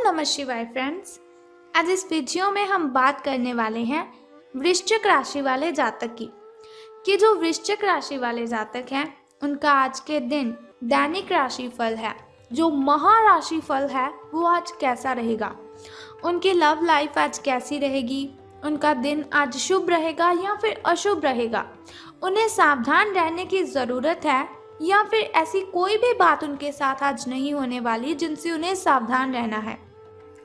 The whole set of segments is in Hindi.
नमः शिवाय फ्रेंड्स। आज इस वीडियो में हम बात करने वाले हैं वृश्चिक राशि वाले जातक की कि जो वृश्चिक राशि वाले जातक हैं उनका आज के दिन दैनिक राशिफल है, जो महाराशिफल है वो आज कैसा रहेगा, उनकी लव लाइफ आज कैसी रहेगी, उनका दिन आज शुभ रहेगा या फिर अशुभ रहेगा, उन्हें सावधान रहने की ज़रूरत है या फिर ऐसी कोई भी बात उनके साथ आज नहीं होने वाली जिनसे उन्हें सावधान रहना है।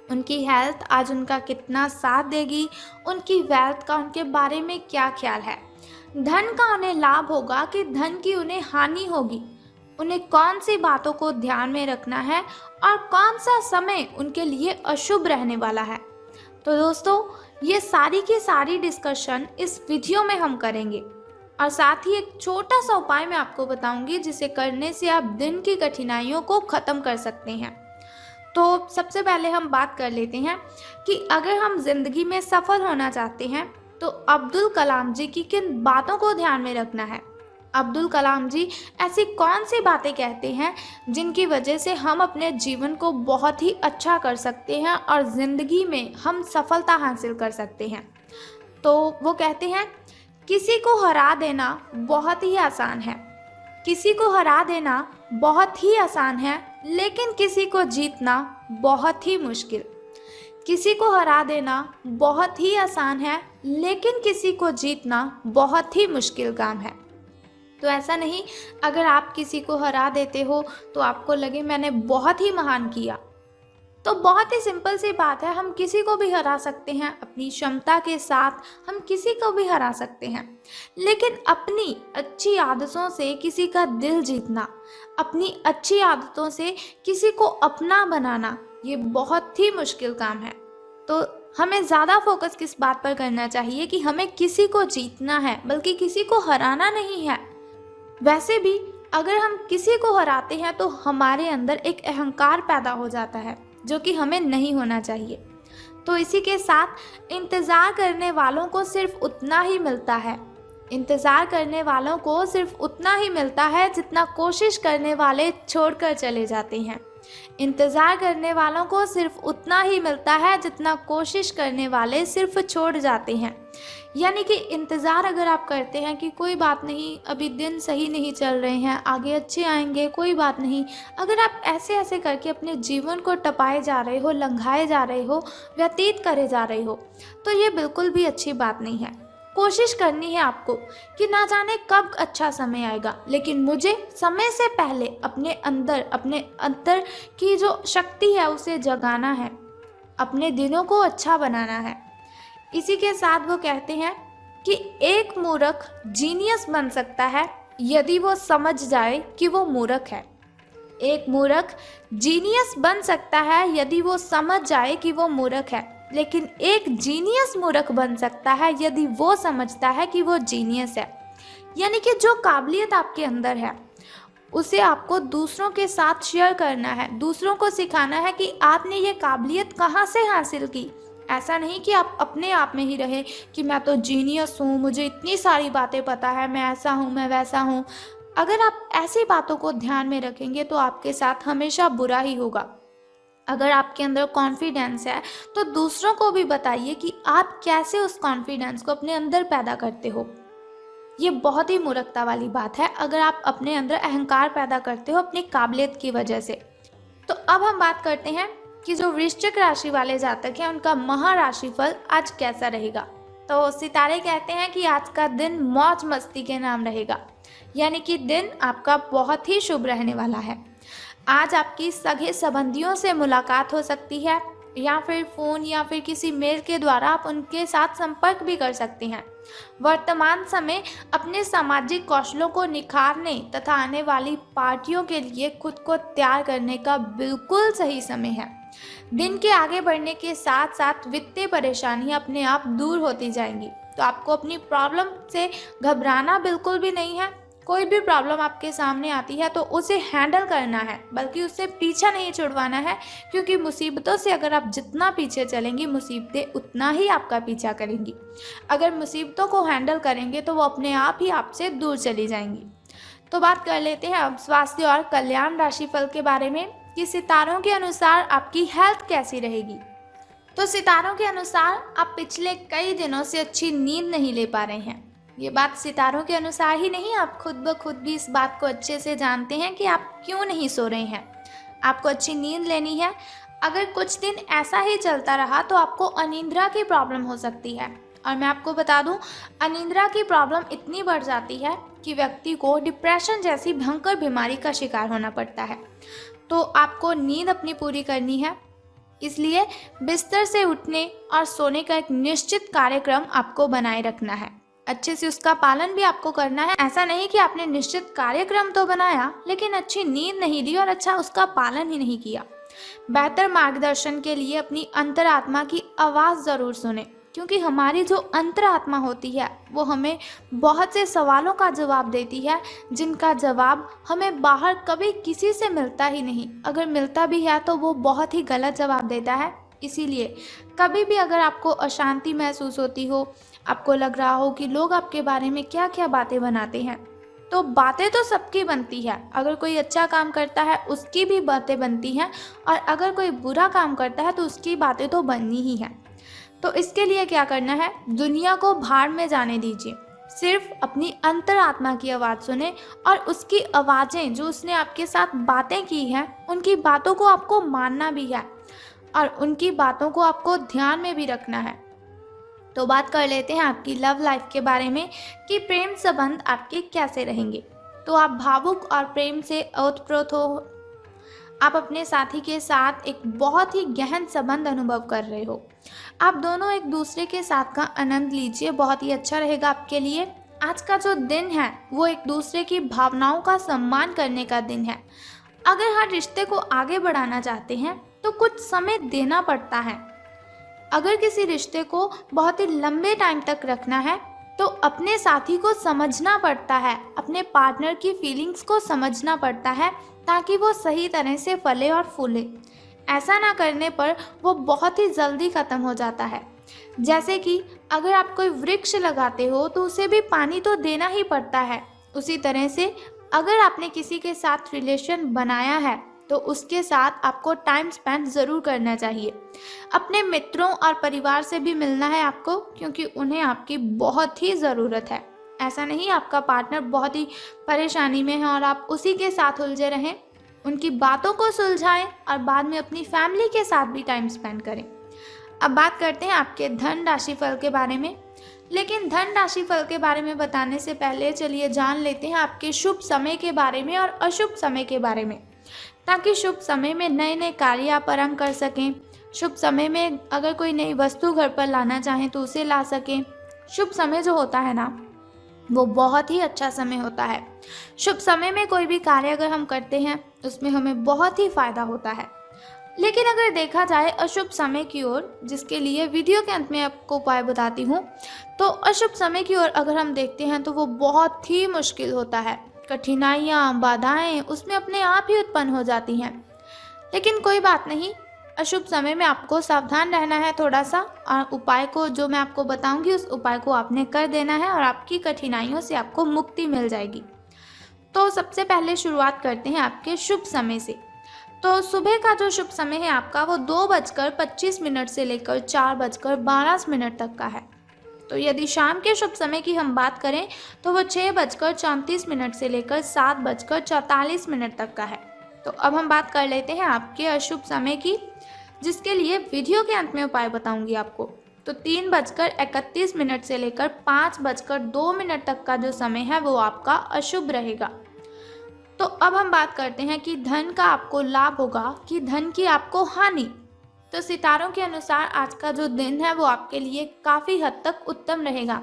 उनकी हेल्थ आज उनका कितना साथ देगी, उनकी वेल्थ का उनके बारे में क्या ख्याल है, धन का उन्हें लाभ होगा कि धन की उन्हें हानि होगी, उन्हें कौन सी बातों को ध्यान में रखना है और कौन सा समय उनके लिए अशुभ रहने वाला है। तो दोस्तों, ये सारी की सारी डिस्कशन इस वीडियो में हम करेंगे और साथ ही एक छोटा सा उपाय मैं आपको बताऊंगी जिसे करने से आप दिन की कठिनाइयों को ख़त्म कर सकते हैं। तो सबसे पहले हम बात कर लेते हैं कि अगर हम जिंदगी में सफल होना चाहते हैं तो अब्दुल कलाम जी की किन बातों को ध्यान में रखना है। अब्दुल कलाम जी ऐसी कौन सी बातें कहते हैं जिनकी वजह से हम अपने जीवन को बहुत ही अच्छा कर सकते हैं और ज़िंदगी में हम सफलता हासिल कर सकते हैं। तो वो कहते हैं, किसी को हरा देना बहुत ही आसान है, किसी को हरा देना बहुत ही आसान है, लेकिन किसी को जीतना बहुत ही मुश्किल। किसी को हरा देना बहुत ही आसान है, लेकिन किसी को जीतना बहुत ही मुश्किल काम है। तो ऐसा नहीं, अगर आप किसी को हरा देते हो तो आपको लगे मैंने बहुत ही महान किया। तो बहुत ही सिंपल सी बात है, हम किसी को भी हरा सकते हैं, अपनी क्षमता के साथ हम किसी को भी हरा सकते हैं, लेकिन अपनी अच्छी आदतों से किसी का दिल जीतना, अपनी अच्छी आदतों से किसी को अपना बनाना, ये बहुत ही मुश्किल काम है। तो हमें ज़्यादा फोकस किस बात पर करना चाहिए कि हमें किसी को जीतना है, बल्कि किसी को हराना नहीं है। वैसे भी अगर हम किसी को हराते हैं तो हमारे अंदर एक अहंकार पैदा हो जाता है जो कि हमें नहीं होना चाहिए। तो इसी के साथ इंतज़ार करने वालों को सिर्फ उतना ही मिलता है, इंतज़ार करने वालों को सिर्फ उतना ही मिलता है जितना कोशिश करने वाले छोड़कर चले जाते हैं। इंतज़ार करने वालों को सिर्फ उतना ही मिलता है जितना कोशिश करने वाले सिर्फ छोड़ जाते हैं। यानी कि इंतज़ार अगर आप करते हैं कि कोई बात नहीं, अभी दिन सही नहीं चल रहे हैं, आगे अच्छे आएंगे, कोई बात नहीं, अगर आप ऐसे ऐसे करके अपने जीवन को टपाए जा रहे हो, लंघाए जा रहे हो, व्यतीत करे जा रहे हो, तो ये बिल्कुल भी अच्छी बात नहीं है। कोशिश करनी है आपको कि ना जाने कब अच्छा समय आएगा, लेकिन मुझे समय से पहले अपने अंदर की जो शक्ति है उसे जगाना है, अपने दिनों को अच्छा बनाना है। इसी के साथ वो कहते हैं कि एक मूर्ख जीनियस बन सकता है यदि वो समझ जाए कि वो मूर्ख है। एक मूर्ख जीनियस बन सकता है यदि वो समझ जाए कि वो मूर्ख है, लेकिन एक जीनियस मूर्ख बन सकता है यदि वो समझता है कि वो जीनियस है। यानी कि जो काबिलियत आपके अंदर है उसे आपको दूसरों के साथ शेयर करना है, दूसरों को सिखाना है कि आपने ये काबिलियत कहाँ से हासिल की। ऐसा नहीं कि आप अपने आप में ही रहे कि मैं तो जीनियस हूँ, मुझे इतनी सारी बातें पता है, मैं ऐसा हूँ, मैं वैसा हूँ। अगर आप ऐसी बातों को ध्यान में रखेंगे तो आपके साथ हमेशा बुरा ही होगा। अगर आपके अंदर कॉन्फिडेंस है तो दूसरों को भी बताइए कि आप कैसे उस कॉन्फिडेंस को अपने अंदर पैदा करते हो। ये बहुत ही मूर्खता वाली बात है अगर आप अपने अंदर अहंकार पैदा करते हो अपनी काबिलियत की वजह से। तो अब हम बात करते हैं कि जो वृश्चिक राशि वाले जातक हैं उनका महाराशिफल आज कैसा रहेगा। तो सितारे कहते हैं कि आज का दिन मौज मस्ती के नाम रहेगा, यानी कि दिन आपका बहुत ही शुभ रहने वाला है। आज आपकी सगे संबंधियों से मुलाकात हो सकती है या फिर फ़ोन या फिर किसी मेल के द्वारा आप उनके साथ संपर्क भी कर सकते हैं। वर्तमान समय अपने सामाजिक कौशलों को निखारने तथा आने वाली पार्टियों के लिए खुद को तैयार करने का बिल्कुल सही समय है। दिन के आगे बढ़ने के साथ साथ वित्तीय परेशानियां अपने आप दूर होती जाएंगी। तो आपको अपनी प्रॉब्लम से घबराना बिल्कुल भी नहीं है। कोई भी प्रॉब्लम आपके सामने आती है तो उसे हैंडल करना है, बल्कि उससे पीछा नहीं छुड़वाना है, क्योंकि मुसीबतों से अगर आप जितना पीछे चलेंगी मुसीबतें उतना ही आपका पीछा करेंगी। अगर मुसीबतों को हैंडल करेंगे तो वो अपने आप ही आपसे दूर चली जाएंगी। तो बात कर लेते हैं अब स्वास्थ्य और कल्याण राशिफल के बारे में कि सितारों के अनुसार आपकी हेल्थ कैसी रहेगी। तो सितारों के अनुसार आप पिछले कई दिनों से अच्छी नींद नहीं ले पा रहे हैं। ये बात सितारों के अनुसार ही नहीं, आप खुद ब खुद भी इस बात को अच्छे से जानते हैं कि आप क्यों नहीं सो रहे हैं। आपको अच्छी नींद लेनी है। अगर कुछ दिन ऐसा ही चलता रहा तो आपको अनिद्रा की प्रॉब्लम हो सकती है। और मैं आपको बता दूं, अनिद्रा की प्रॉब्लम इतनी बढ़ जाती है कि व्यक्ति को डिप्रेशन जैसी भयंकर बीमारी का शिकार होना पड़ता है। तो आपको नींद अपनी पूरी करनी है, इसलिए बिस्तर से उठने और सोने का एक निश्चित कार्यक्रम आपको बनाए रखना है। अच्छे से उसका पालन भी आपको करना है। ऐसा नहीं कि आपने निश्चित कार्यक्रम तो बनाया लेकिन अच्छी नींद नहीं ली और अच्छा उसका पालन ही नहीं किया। बेहतर मार्गदर्शन के लिए अपनी अंतरात्मा की आवाज़ ज़रूर सुने, क्योंकि हमारी जो अंतरात्मा होती है वो हमें बहुत से सवालों का जवाब देती है, जिनका जवाब हमें बाहर कभी किसी से मिलता ही नहीं। अगर मिलता भी है तो वो बहुत ही गलत जवाब देता है। इसीलिए कभी भी अगर आपको अशांति महसूस होती हो, आपको लग रहा हो कि लोग आपके बारे में क्या क्या बातें बनाते हैं, तो बातें तो सबकी बनती है। अगर कोई अच्छा काम करता है उसकी भी बातें बनती हैं, और अगर कोई बुरा काम करता है तो उसकी बातें तो बननी ही हैं। तो इसके लिए क्या करना है, दुनिया को भाड़ में जाने दीजिए। सिर्फ अपनी अंतरात्मा की आवाज़ सुने और उसकी आवाज़ें जो उसने आपके साथ बातें की हैं उनकी बातों को आपको मानना भी है और उनकी बातों को आपको ध्यान में भी रखना है। तो बात कर लेते हैं आपकी लव लाइफ के बारे में कि प्रेम संबंध आपके कैसे रहेंगे। तो आप भावुक और प्रेम से ओतप्रोत हो। आप अपने साथी के साथ एक बहुत ही गहन संबंध अनुभव कर रहे हो। आप दोनों एक दूसरे के साथ का आनंद लीजिए, बहुत ही अच्छा रहेगा आपके लिए। आज का जो दिन है वो एक दूसरे की भावनाओं का सम्मान करने का दिन है। अगर हर रिश्ते को आगे बढ़ाना चाहते हैं तो कुछ समय देना पड़ता है। अगर किसी रिश्ते को बहुत ही लंबे टाइम तक रखना है तो अपने साथी को समझना पड़ता है, अपने पार्टनर की फीलिंग्स को समझना पड़ता है, ताकि वो सही तरह से फले और फूले। ऐसा ना करने पर वो बहुत ही जल्दी ख़त्म हो जाता है। जैसे कि अगर आप कोई वृक्ष लगाते हो तो उसे भी पानी तो देना ही पड़ता है। उसी तरह से अगर आपने किसी के साथ रिलेशन बनाया है तो उसके साथ आपको टाइम स्पेंड ज़रूर करना चाहिए। अपने मित्रों और परिवार से भी मिलना है आपको, क्योंकि उन्हें आपकी बहुत ही ज़रूरत है। ऐसा नहीं आपका पार्टनर बहुत ही परेशानी में है और आप उसी के साथ उलझे रहें। उनकी बातों को सुलझाएं और बाद में अपनी फैमिली के साथ भी टाइम स्पेंड करें। अब बात करते हैं आपके धन राशि फल के बारे में। लेकिन धन राशि फल के बारे में बताने से पहले चलिए जान लेते हैं आपके शुभ समय के बारे में और अशुभ समय के बारे में, ताकि शुभ समय में नए नए कार्य आप आरंभ कर सकें। शुभ समय में अगर कोई नई वस्तु घर पर लाना चाहें तो उसे ला सकें। शुभ समय जो होता है ना, वो बहुत ही अच्छा समय होता है। शुभ समय में कोई भी कार्य अगर हम करते हैं उसमें हमें बहुत ही फायदा होता है। लेकिन अगर देखा जाए अशुभ समय की ओर, जिसके लिए वीडियो के अंत में आपको उपाय बताती हूँ, तो अशुभ समय की ओर अगर हम देखते हैं तो वो बहुत ही मुश्किल होता है। कठिनाइयाँ, बाधाएं उसमें अपने आप ही उत्पन्न हो जाती हैं। लेकिन कोई बात नहीं, अशुभ समय में आपको सावधान रहना है थोड़ा सा, और उपाय को जो मैं आपको बताऊंगी उस उपाय को आपने कर देना है और आपकी कठिनाइयों से आपको मुक्ति मिल जाएगी। तो सबसे पहले शुरुआत करते हैं आपके शुभ समय से। तो सुबह का जो शुभ समय है आपका वो 2:25 से लेकर 4:12 तक का है। तो यदि शाम के शुभ समय की हम बात करें तो वो 6:34 से लेकर 7:44 तक का है। तो अब हम बात कर लेते हैं आपके अशुभ समय की, जिसके लिए वीडियो के अंत में उपाय बताऊंगी आपको। तो 3:31 से लेकर 5:02 तक का जो समय है वो आपका अशुभ रहेगा। तो अब हम बात करते हैं कि धन का आपको लाभ होगा कि धन की आपको हानि। तो सितारों के अनुसार आज का जो दिन है वो आपके लिए काफ़ी हद तक उत्तम रहेगा,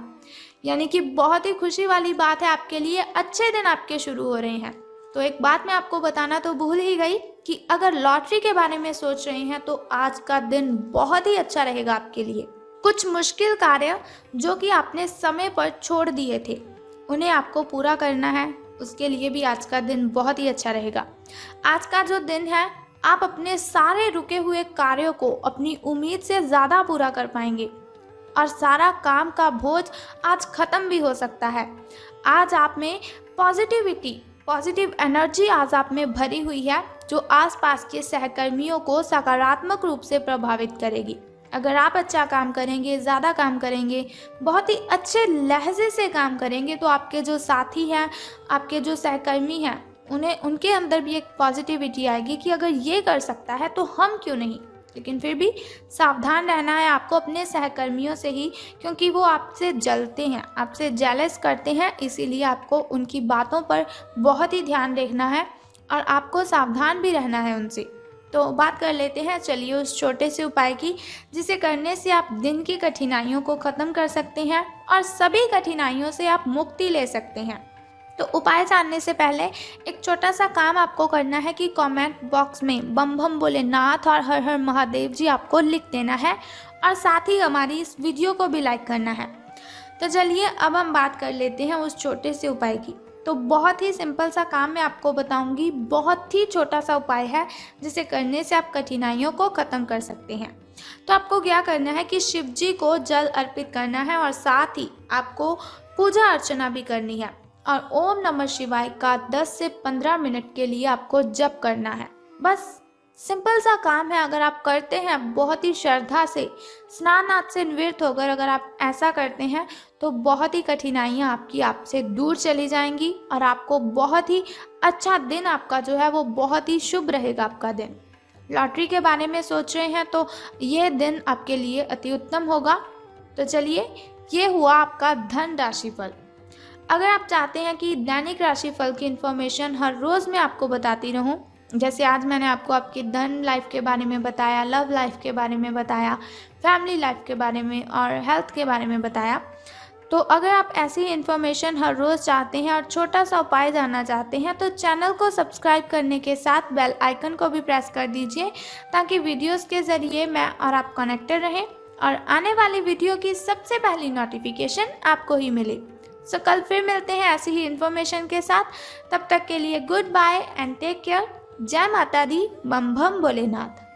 यानी कि बहुत ही खुशी वाली बात है आपके लिए। अच्छे दिन आपके शुरू हो रहे हैं। तो एक बात मैं आपको बताना तो भूल ही गई कि अगर लॉटरी के बारे में सोच रहे हैं तो आज का दिन बहुत ही अच्छा रहेगा आपके लिए। कुछ मुश्किल कार्य जो कि आपने समय पर छोड़ दिए थे उन्हें आपको पूरा करना है, उसके लिए भी आज का दिन बहुत ही अच्छा रहेगा। आज का जो दिन है आप अपने सारे रुके हुए कार्यों को अपनी उम्मीद से ज़्यादा पूरा कर पाएंगे और सारा काम का बोझ आज ख़त्म भी हो सकता है। आज आप में पॉजिटिव एनर्जी आज आप में भरी हुई है। जो आसपास के सहकर्मियों को सकारात्मक रूप से प्रभावित करेगी। अगर आप अच्छा काम करेंगे, ज़्यादा काम करेंगे, बहुत ही अच्छे लहजे से काम करेंगे, तो आपके जो साथी हैं, आपके जो सहकर्मी हैं, उनके अंदर भी एक पॉजिटिविटी आएगी कि अगर ये कर सकता है तो हम क्यों नहीं। लेकिन फिर भी सावधान रहना है आपको अपने सहकर्मियों से ही, क्योंकि वो आपसे जलते हैं, आपसे जेलस करते हैं, इसीलिए आपको उनकी बातों पर बहुत ही ध्यान रखना है और आपको सावधान भी रहना है उनसे। तो बात कर लेते हैं चलिए उस छोटे से उपाय की, जिसे करने से आप दिन की कठिनाइयों को ख़त्म कर सकते हैं और सभी कठिनाइयों से आप मुक्ति ले सकते हैं। तो उपाय जानने से पहले एक छोटा सा काम आपको करना है कि कमेंट बॉक्स में बम बम भोलेनाथ और हर हर महादेव जी आपको लिख देना है और साथ ही हमारी इस वीडियो को भी लाइक करना है। तो चलिए अब हम बात कर लेते हैं उस छोटे से उपाय की। तो बहुत ही सिंपल सा काम मैं आपको बताऊंगी, बहुत ही छोटा सा उपाय है जिसे करने से आप कठिनाइयों को ख़त्म कर सकते हैं। तो आपको क्या करना है कि शिव जी को जल अर्पित करना है और साथ ही आपको पूजा अर्चना भी करनी है और ओम नमः शिवाय का 10 से 15 मिनट के लिए आपको जप करना है। बस सिंपल सा काम है, अगर आप करते हैं बहुत ही श्रद्धा से, स्नान आदि से निवृत्त होकर अगर आप ऐसा करते हैं तो बहुत ही कठिनाइयाँ आपकी आपसे दूर चली जाएंगी और आपको बहुत ही अच्छा दिन आपका जो है वो बहुत ही शुभ रहेगा आपका दिन। लॉटरी के बारे में सोच रहे हैं तो ये दिन आपके लिए अति उत्तम होगा। तो चलिए ये हुआ आपका धन राशिफल। अगर आप चाहते हैं कि दैनिक राशिफल की इन्फॉर्मेशन हर रोज़ मैं आपको बताती रहूं, जैसे आज मैंने आपको आपकी धन लाइफ के बारे में बताया, लव लाइफ के बारे में बताया, फैमिली लाइफ के बारे में और हेल्थ के बारे में बताया, तो अगर आप ऐसी इन्फॉर्मेशन हर रोज़ चाहते हैं और छोटा सा उपाय जानना चाहते हैं तो चैनल को सब्सक्राइब करने के साथ बेल आइकन को भी प्रेस कर दीजिए, ताकि वीडियोस के ज़रिए मैं और आप कनेक्टेड रहें और आने वाली वीडियो की सबसे पहली नोटिफिकेशन आपको ही मिले। सो कल फिर मिलते हैं ऐसी ही इन्फॉर्मेशन के साथ। तब तक के लिए goodbye and take care. जय माता दी, बम बम भोलेनाथ।